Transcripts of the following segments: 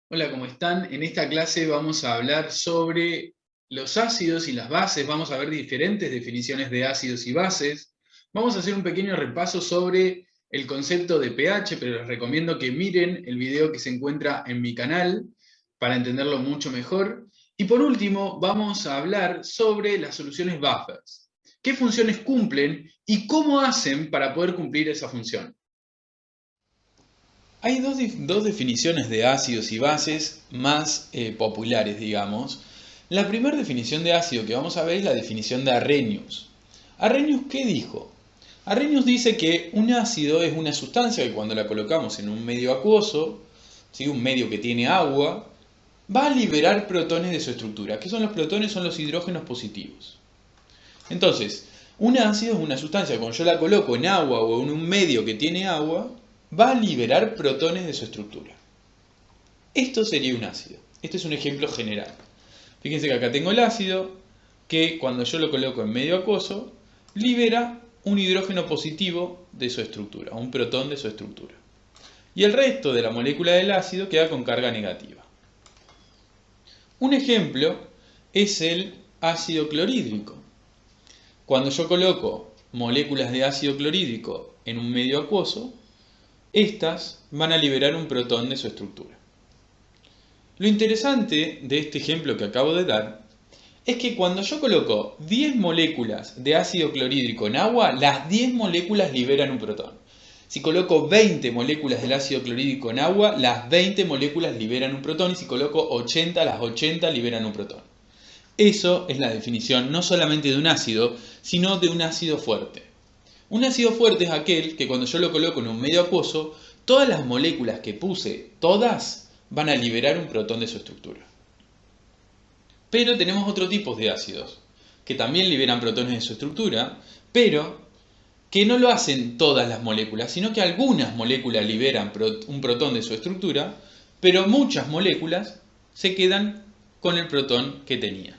Hola, ¿cómo están? En esta clase vamos a hablar sobre los ácidos y las bases. Vamos a ver diferentes definiciones de ácidos y bases. Vamos a hacer un pequeño repaso sobre el concepto de pH, pero les recomiendo que miren el video que se encuentra en mi canal para entenderlo mucho mejor. Y por último, vamos a hablar sobre las soluciones buffers. ¿Qué funciones cumplen y cómo hacen para poder cumplir esa función? Hay dos definiciones de ácidos y bases más populares, digamos. La primera definición de ácido que vamos a ver es la definición de Arrhenius. ¿Arrhenius qué dijo? Arrhenius dice que un ácido es una sustancia que cuando la colocamos en un medio acuoso, ¿sí? Un medio que tiene agua, va a liberar protones de su estructura. ¿Qué son los protones? Son los hidrógenos positivos. Entonces, un ácido es una sustancia que cuando yo la coloco en agua o en un medio que tiene agua, va a liberar protones de su estructura. Esto sería un ácido. Este es un ejemplo general. Fíjense que acá tengo el ácido, que cuando yo lo coloco en medio acuoso, libera un hidrógeno positivo de su estructura, un protón de su estructura. Y el resto de la molécula del ácido queda con carga negativa. Un ejemplo es el ácido clorhídrico. Cuando yo coloco moléculas de ácido clorhídrico en un medio acuoso, estas van a liberar un protón de su estructura. Lo interesante de este ejemplo que acabo de dar es que cuando yo coloco 10 moléculas de ácido clorhídrico en agua, las 10 moléculas liberan un protón. Si coloco 20 moléculas del ácido clorhídrico en agua, las 20 moléculas liberan un protón, y si coloco 80, las 80 liberan un protón. Eso es la definición no solamente de un ácido, sino de un ácido fuerte. Un ácido fuerte es aquel que cuando yo lo coloco en un medio acuoso, todas las moléculas que puse, todas, van a liberar un protón de su estructura. Pero tenemos otro tipo de ácidos, que también liberan protones de su estructura, pero que no lo hacen todas las moléculas, sino que algunas moléculas liberan un protón de su estructura, pero muchas moléculas se quedan con el protón que tenían.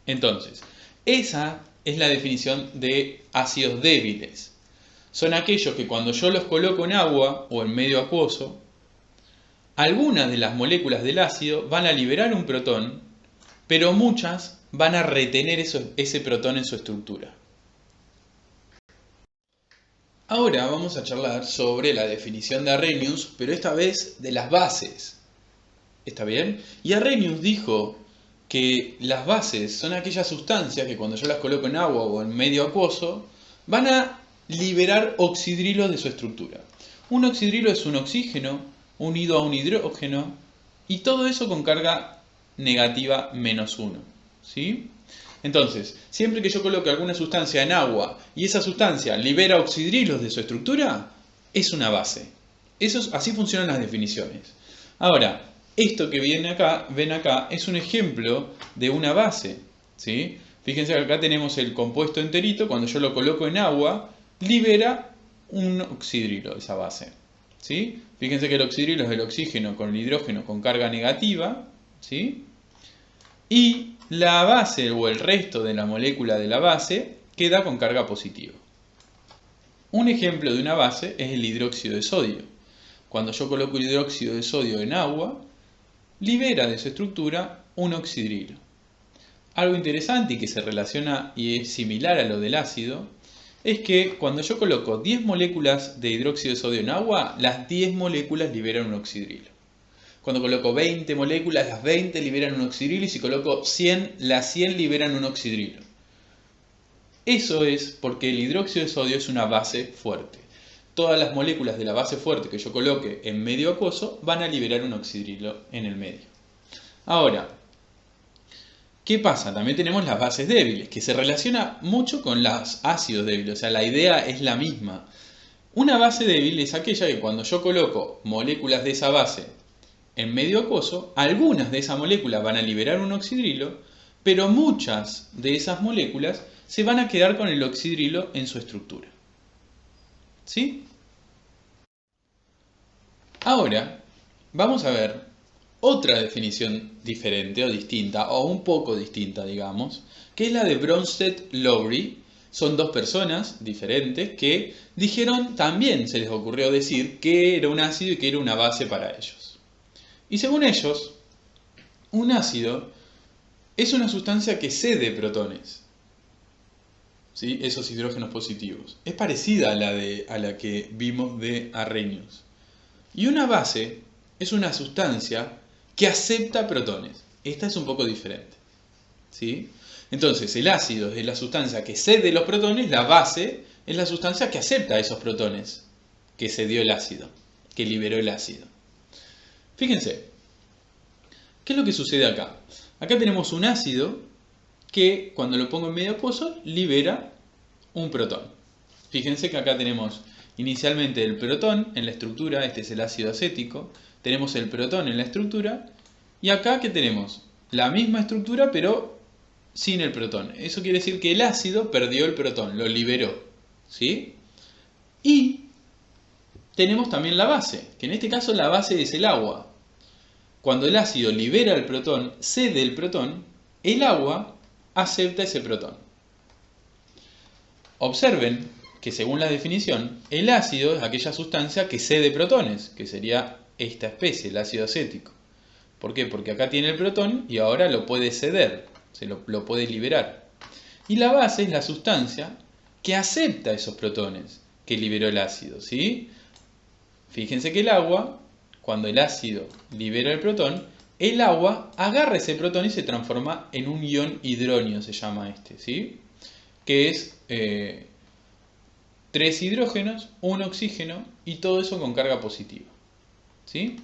Entonces, esa es la definición de ácidos débiles. Son aquellos que cuando yo los coloco en agua o en medio acuoso, algunas de las moléculas del ácido van a liberar un protón, pero muchas van a retener ese protón en su estructura. Ahora vamos a charlar sobre la definición de Arrhenius, pero esta vez de las bases. ¿Está bien? Y Arrhenius dijo que las bases son aquellas sustancias que cuando yo las coloco en agua o en medio acuoso, van a liberar oxidrilos de su estructura. Un oxidrilo es un oxígeno unido a un hidrógeno, y todo eso con carga negativa -1. ¿Sí? Entonces, siempre que yo coloque alguna sustancia en agua y esa sustancia libera oxidrilos de su estructura, es una base. Así funcionan las definiciones. Ahora, esto que ven acá, es un ejemplo de una base. ¿Sí? Fíjense que acá tenemos el compuesto enterito. Cuando yo lo coloco en agua, libera un oxidrilo, esa base. ¿Sí? Fíjense que el oxidrilo es el oxígeno con el hidrógeno con carga negativa. ¿Sí? Y la base o el resto de la molécula de la base queda con carga positiva. Un ejemplo de una base es el hidróxido de sodio. Cuando yo coloco el hidróxido de sodio en agua, libera de su estructura un oxidrilo. Algo interesante y que se relaciona y es similar a lo del ácido, es que cuando yo coloco 10 moléculas de hidróxido de sodio en agua, las 10 moléculas liberan un oxidrilo. Cuando coloco 20 moléculas, las 20 liberan un oxidrilo, y si coloco 100, las 100 liberan un oxidrilo. Eso es porque el hidróxido de sodio es una base fuerte. Todas las moléculas de la base fuerte que yo coloque en medio acuoso van a liberar un oxidrilo en el medio. Ahora, ¿qué pasa? También tenemos las bases débiles, que se relaciona mucho con los ácidos débiles, o sea, la idea es la misma. Una base débil es aquella que cuando yo coloco moléculas de esa base en medio acuoso, algunas de esas moléculas van a liberar un oxidrilo, pero muchas de esas moléculas se van a quedar con el oxidrilo en su estructura. ¿Sí? Ahora, vamos a ver otra definición diferente o distinta, o un poco distinta, digamos, que es la de Bronsted-Lowry. Son dos personas diferentes que dijeron, también se les ocurrió decir que era un ácido y que era una base para ellos. Y según ellos, un ácido es una sustancia que cede protones, ¿sí? Esos hidrógenos positivos. Es parecida a la que vimos de Arrhenius. Y una base es una sustancia que acepta protones. Esta es un poco diferente, ¿sí? Entonces, el ácido es la sustancia que cede los protones, la base es la sustancia que acepta esos protones que cedió el ácido, que liberó el ácido. Fíjense, ¿qué es lo que sucede acá? Acá tenemos un ácido que cuando lo pongo en medio acuoso libera un protón. Fíjense que acá tenemos inicialmente el protón en la estructura, este es el ácido acético, tenemos el protón en la estructura y acá ¿qué tenemos? La misma estructura pero sin el protón. Eso quiere decir que el ácido perdió el protón, lo liberó, ¿sí? Y tenemos también la base, que en este caso la base es el agua. Cuando el ácido libera el protón, cede el protón, el agua acepta ese protón. Observen que según la definición, el ácido es aquella sustancia que cede protones, que sería esta especie, el ácido acético. ¿Por qué? Porque acá tiene el protón y ahora lo puede ceder, lo puede liberar. Y la base es la sustancia que acepta esos protones que liberó el ácido, ¿sí? Fíjense que el agua, cuando el ácido libera el protón, el agua agarra ese protón y se transforma en un ion hidronio, se llama este, ¿sí? Que es 3 hidrógenos, 1 oxígeno y todo eso con carga positiva, ¿sí?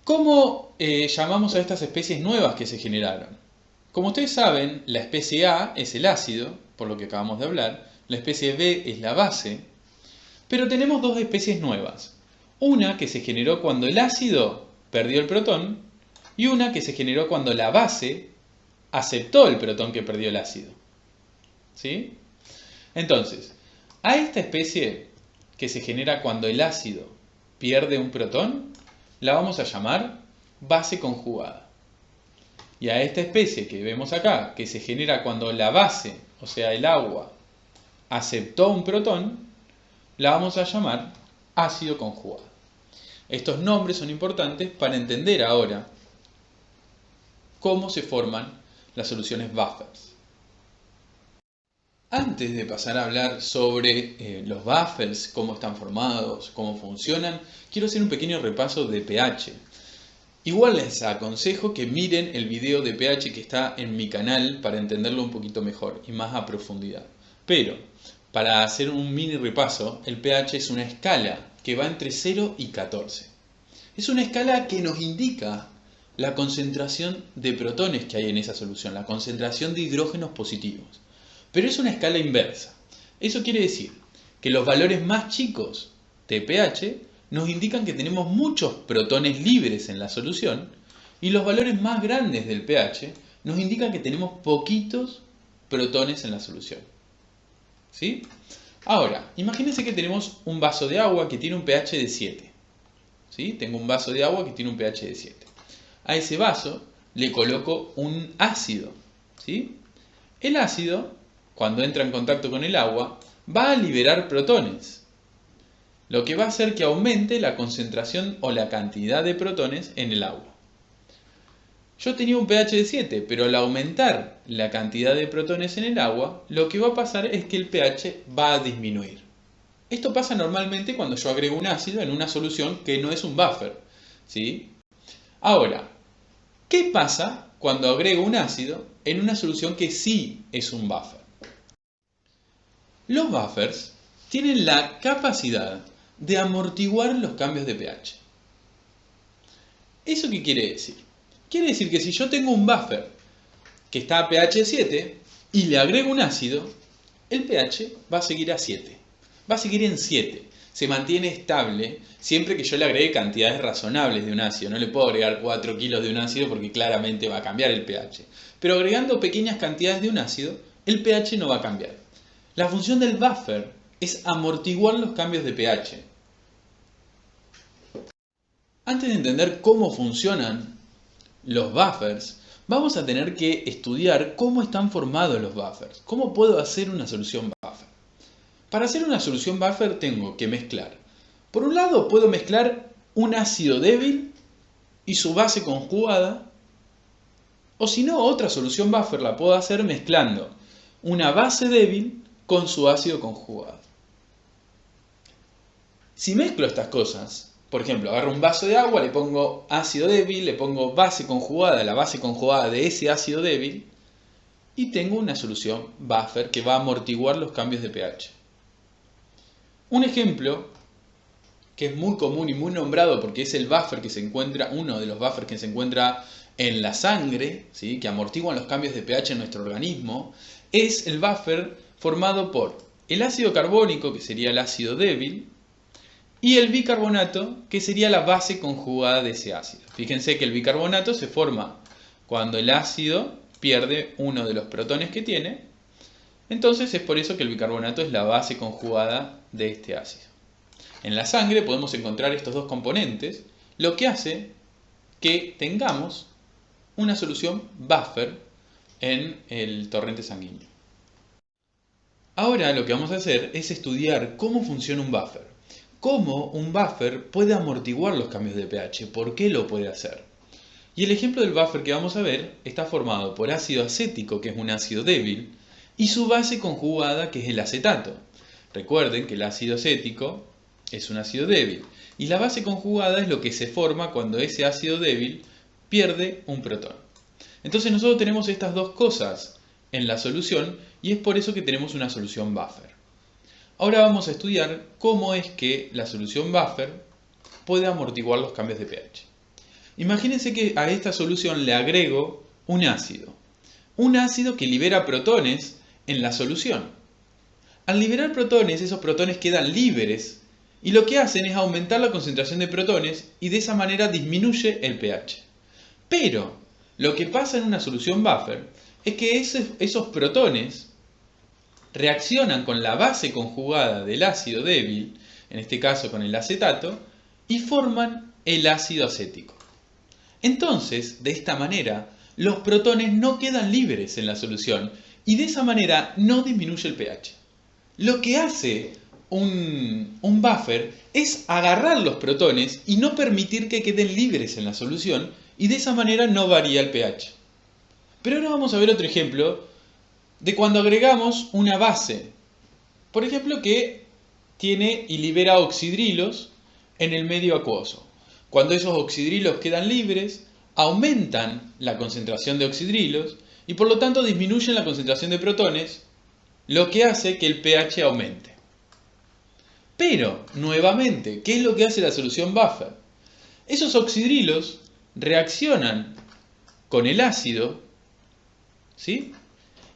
¿Cómo llamamos a estas especies nuevas que se generaron? Como ustedes saben, la especie A es el ácido, por lo que acabamos de hablar, la especie B es la base, pero tenemos dos especies nuevas. Una que se generó cuando el ácido perdió el protón y una que se generó cuando la base aceptó el protón que perdió el ácido, ¿sí? Entonces, a esta especie que se genera cuando el ácido pierde un protón, la vamos a llamar base conjugada. Y a esta especie que vemos acá, que se genera cuando la base, o sea el agua, aceptó un protón, la vamos a llamar ácido conjugado. Estos nombres son importantes para entender ahora cómo se forman las soluciones buffers. Antes de pasar a hablar sobre los buffers, cómo están formados, cómo funcionan, quiero hacer un pequeño repaso de pH. Igual les aconsejo que miren el video de pH que está en mi canal para entenderlo un poquito mejor y más a profundidad. Pero, para hacer un mini repaso, el pH es una escala que va entre 0 y 14. Es una escala que nos indica la concentración de protones que hay en esa solución, la concentración de hidrógenos positivos. Pero es una escala inversa. Eso quiere decir que los valores más chicos de pH nos indican que tenemos muchos protones libres en la solución y los valores más grandes del pH nos indican que tenemos poquitos protones en la solución, ¿sí? Ahora, imagínense que tenemos un vaso de agua que tiene un pH de 7. ¿Sí? Tengo un vaso de agua que tiene un pH de 7. A ese vaso le coloco un ácido, ¿sí? El ácido, cuando entra en contacto con el agua, va a liberar protones, lo que va a hacer que aumente la concentración o la cantidad de protones en el agua. Yo tenía un pH de 7, pero al aumentar la cantidad de protones en el agua, lo que va a pasar es que el pH va a disminuir. Esto pasa normalmente cuando yo agrego un ácido en una solución que no es un buffer, ¿sí? Ahora, ¿qué pasa cuando agrego un ácido en una solución que sí es un buffer? Los buffers tienen la capacidad de amortiguar los cambios de pH. ¿Eso qué quiere decir? Quiere decir que si yo tengo un buffer que está a pH 7 y le agrego un ácido, el pH va a seguir a 7. Va a seguir en 7. Se mantiene estable siempre que yo le agregue cantidades razonables de un ácido. No le puedo agregar 4 kilos de un ácido porque claramente va a cambiar el pH. Pero agregando pequeñas cantidades de un ácido, el pH no va a cambiar. La función del buffer es amortiguar los cambios de pH. Antes de entender cómo funcionan los buffers, vamos a tener que estudiar cómo están formados los buffers. ¿Cómo puedo hacer una solución buffer? Para hacer una solución buffer tengo que mezclar. Por un lado puedo mezclar un ácido débil y su base conjugada, o si no, otra solución buffer la puedo hacer mezclando una base débil con su ácido conjugado. Si mezclo estas cosas, por ejemplo, agarro un vaso de agua, le pongo ácido débil, le pongo base conjugada, la base conjugada de ese ácido débil, y tengo una solución buffer que va a amortiguar los cambios de pH. Un ejemplo que es muy común y muy nombrado porque es el buffer que se encuentra, uno de los buffers que se encuentra en la sangre, ¿sí?, que amortiguan los cambios de pH en nuestro organismo, es el buffer formado por el ácido carbónico, que sería el ácido débil, y el bicarbonato, que sería la base conjugada de ese ácido. Fíjense que el bicarbonato se forma cuando el ácido pierde uno de los protones que tiene, entonces es por eso que el bicarbonato es la base conjugada de este ácido. En la sangre podemos encontrar estos dos componentes, lo que hace que tengamos una solución buffer en el torrente sanguíneo. Ahora lo que vamos a hacer es estudiar cómo funciona un buffer. Cómo un buffer puede amortiguar los cambios de pH, por qué lo puede hacer. Y el ejemplo del buffer que vamos a ver está formado por ácido acético, que es un ácido débil, y su base conjugada, que es el acetato. Recuerden que el ácido acético es un ácido débil, y la base conjugada es lo que se forma cuando ese ácido débil pierde un protón. Entonces nosotros tenemos estas dos cosas en la solución, y es por eso que tenemos una solución buffer. Ahora vamos a estudiar cómo es que la solución buffer puede amortiguar los cambios de pH. Imagínense que a esta solución le agrego un ácido que libera protones en la solución. Al liberar protones, esos protones quedan libres y lo que hacen es aumentar la concentración de protones y de esa manera disminuye el pH. Pero lo que pasa en una solución buffer es que esos protones reaccionan con la base conjugada del ácido débil, en este caso con el acetato, y forman el ácido acético. Entonces, de esta manera, los protones no quedan libres en la solución y de esa manera no disminuye el pH. Lo que hace un buffer es agarrar los protones y no permitir que queden libres en la solución y de esa manera no varía el pH. Pero ahora vamos a ver otro ejemplo de cuando agregamos una base. Por ejemplo, que tiene y libera oxidrilos en el medio acuoso. Cuando esos oxidrilos quedan libres, aumentan la concentración de oxidrilos y por lo tanto disminuyen la concentración de protones, lo que hace que el pH aumente. Pero, nuevamente, ¿qué es lo que hace la solución buffer? Esos oxidrilos reaccionan con el ácido, ¿sí?,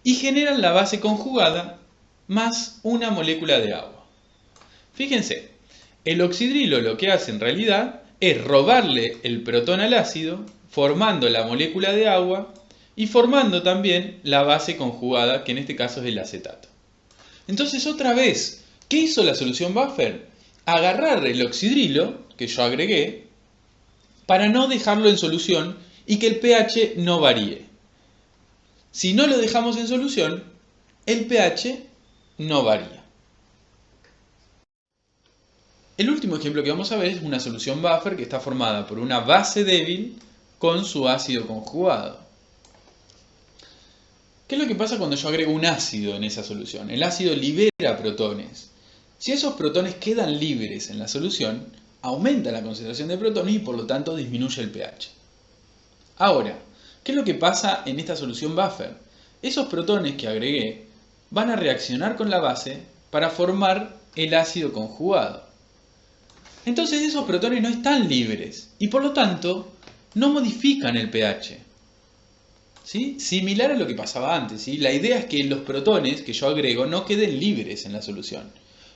y generan la base conjugada más una molécula de agua. Fíjense, el oxidrilo lo que hace en realidad es robarle el protón al ácido, formando la molécula de agua y formando también la base conjugada, que en este caso es el acetato. Entonces, otra vez, ¿qué hizo la solución buffer? Agarrar el oxidrilo que yo agregué para no dejarlo en solución y que el pH no varíe. Si no lo dejamos en solución, el pH no varía. El último ejemplo que vamos a ver es una solución buffer que está formada por una base débil con su ácido conjugado. ¿Qué es lo que pasa cuando yo agrego un ácido en esa solución? El ácido libera protones. Si esos protones quedan libres en la solución, aumenta la concentración de protones y por lo tanto disminuye el pH. Ahora, ¿qué es lo que pasa en esta solución buffer? Esos protones que agregué van a reaccionar con la base para formar el ácido conjugado. Entonces esos protones no están libres y por lo tanto no modifican el pH. ¿Sí? Similar a lo que pasaba antes, ¿sí? La idea es que los protones que yo agrego no queden libres en la solución.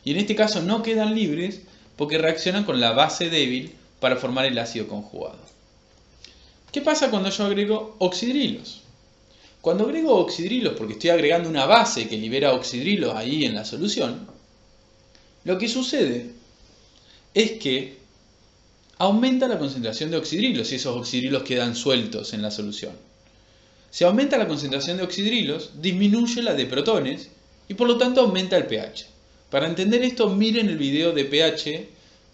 Y en este caso no quedan libres porque reaccionan con la base débil para formar el ácido conjugado. ¿Qué pasa cuando yo agrego oxidrilos? Cuando agrego oxidrilos, porque estoy agregando una base que libera oxidrilos ahí en la solución, lo que sucede es que aumenta la concentración de oxidrilos si esos oxidrilos quedan sueltos en la solución. Si aumenta la concentración de oxidrilos, disminuye la de protones y por lo tanto aumenta el pH. Para entender esto, miren el video de pH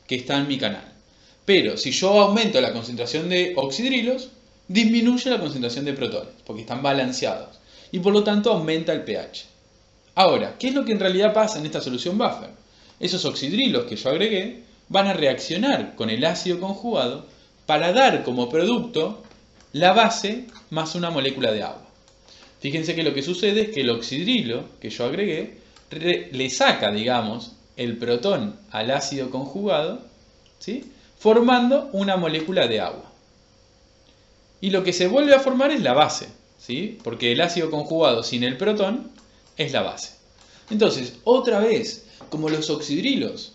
que está en mi canal. Pero si yo aumento la concentración de oxidrilos, disminuye la concentración de protones, porque están balanceados. Y por lo tanto aumenta el pH. Ahora, ¿qué es lo que en realidad pasa en esta solución buffer? Esos oxidrilos que yo agregué van a reaccionar con el ácido conjugado para dar como producto la base más una molécula de agua. Fíjense que lo que sucede es que el oxidrilo que yo agregué le saca, digamos, el protón al ácido conjugado, ¿sí?, formando una molécula de agua. Y lo que se vuelve a formar es la base, ¿sí?, porque el ácido conjugado sin el protón es la base. Entonces, otra vez, como los oxidrilos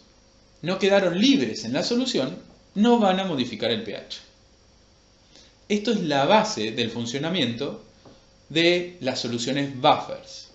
no quedaron libres en la solución, no van a modificar el pH. Esto es la base del funcionamiento de las soluciones buffers.